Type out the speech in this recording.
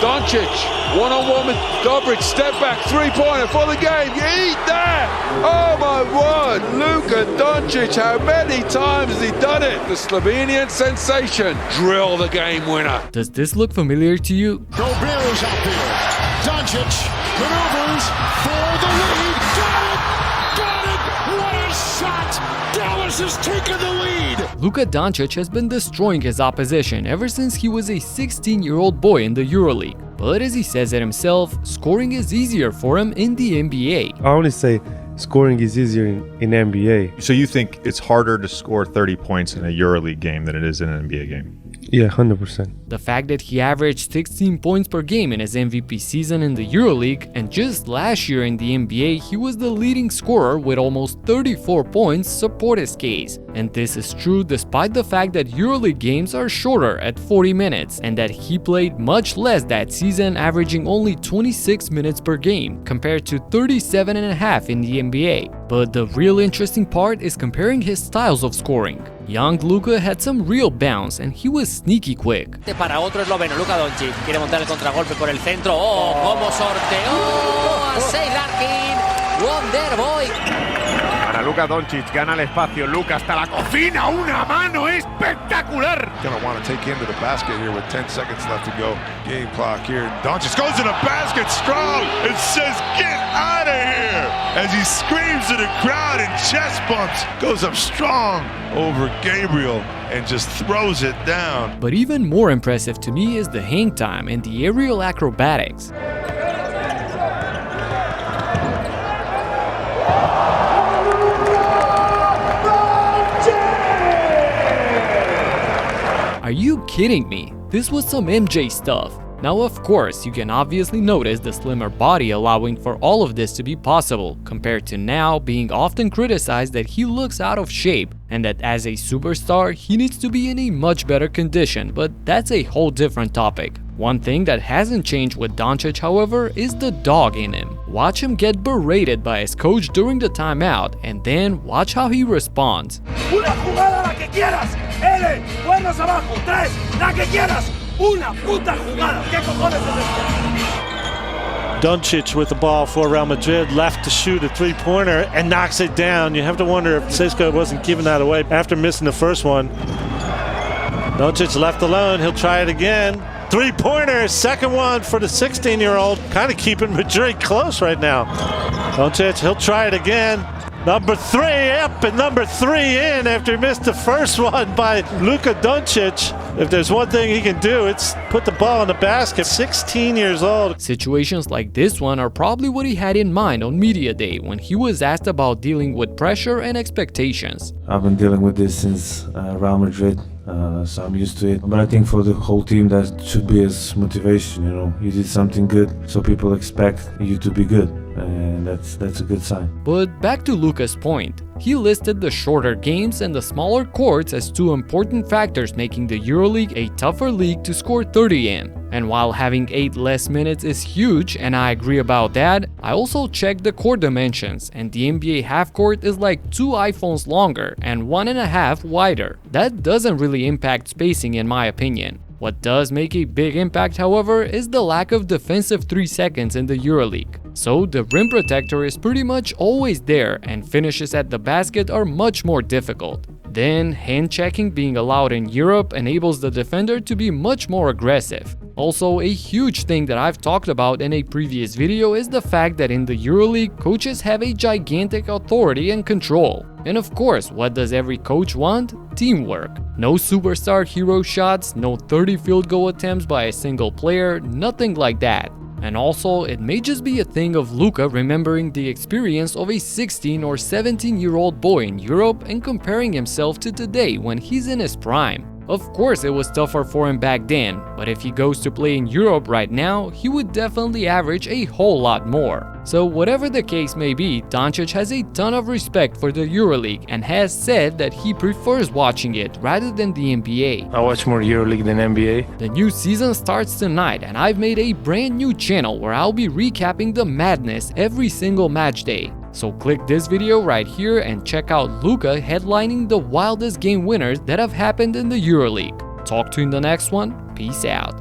Doncic, one-on-one with Doncic, step back, three-pointer for the game. You eat that! Oh my word! Luka Doncic, how many times has he done it? The Slovenian sensation, drill the game winner. Does this look familiar to you? Gobert is up here. Doncic maneuvers for the lead. Got it! What a shot! Dallas has taken the lead. Luka Doncic has been destroying his opposition ever since he was a 16-year-old boy in the Euroleague. But as he says it himself, scoring is easier for him in the NBA. I only say scoring is easier in NBA. So you think it's harder to score 30 points in a EuroLeague game than it is in an NBA game? Yeah, 100%. The fact that he averaged 16 points per game in his MVP season in the EuroLeague, and just last year in the NBA he was the leading scorer with almost 34 points, support his case. And this is true despite the fact that EuroLeague games are shorter at 40 minutes, and that he played much less that season, averaging only 26 minutes per game, compared to 37.5 in the NBA. But the real interesting part is comparing his styles of scoring. Young Luka had some real bounce and he was sneaky quick. Para otro esloveno, Luka Doncic quiere montar el contragolpe por el centro. ¡Oh, cómo sorteó a Sey Larkin! Wonderboy. Para Luka Doncic, gana el espacio. Luka hasta la cocina, una mano espectacular. Gonna want to take into the basket here with 10 seconds left to go. Game clock here. Doncic goes to the basket strong and says, "Get out of here!" As he screams to the crowd and chest bumps, goes up strong over Gabriel and just throws it down. But even more impressive to me is the hang time and the aerial acrobatics. Are you kidding me? This was some MJ stuff. Now of course, you can obviously notice the slimmer body allowing for all of this to be possible, compared to now being often criticized that he looks out of shape, and that as a superstar, he needs to be in a much better condition, but that's a whole different topic. One thing that hasn't changed with Doncic, however, is the dog in him. Watch him get berated by his coach during the timeout, and then watch how he responds. Una jugada la que quieras. L, buenos abajo. 3, la que quieras. Una puta jugada. ¿Qué cojones es esto? Doncic with the ball for Real Madrid, left to shoot a three-pointer and knocks it down. You have to wonder if Cisco wasn't giving that away after missing the first one. Doncic left alone. He'll try it again. Three-pointer, second one for the 16-year-old. Kind of keeping Madrid close right now. Doncic, he'll try it again. Number 3 up and number 3 in after he missed the first one by Luka Doncic. If there's one thing he can do, it's put the ball in the basket. 16 years old. Situations like this one are probably what he had in mind on Media Day when he was asked about dealing with pressure and expectations. I've been dealing with this since Real Madrid. So I'm used to it. But I think for the whole team that should be as motivation, you know. You did something good, so people expect you to be good. And that's a good sign. But back to Luka's point, he listed the shorter games and the smaller courts as two important factors making the EuroLeague a tougher league to score 30 in. And while having 8 less minutes is huge, and I agree about that, I also checked the court dimensions, and the NBA half court is like 2 iPhones longer and 1.5 wider. That doesn't really impact spacing in my opinion. What does make a big impact, however, is the lack of defensive 3 seconds in the EuroLeague. So the rim protector is pretty much always there, and finishes at the basket are much more difficult. Then, hand checking being allowed in Europe enables the defender to be much more aggressive. Also, a huge thing that I've talked about in a previous video is the fact that in the EuroLeague, coaches have a gigantic authority and control. And of course, what does every coach want? Teamwork. No superstar hero shots, no 30 field goal attempts by a single player, nothing like that. And also, it may just be a thing of Luka remembering the experience of a 16 or 17-year-old boy in Europe and comparing himself to today when he's in his prime. Of course it was tougher for him back then, but if he goes to play in Europe right now, he would definitely average a whole lot more. So whatever the case may be, Doncic has a ton of respect for the EuroLeague and has said that he prefers watching it rather than the NBA. I watch more EuroLeague than NBA. The new season starts tonight, and I've made a brand new channel where I'll be recapping the madness every single match day. So click this video right here and check out Luka headlining the wildest game winners that have happened in the EuroLeague. Talk to you in the next one. Peace out.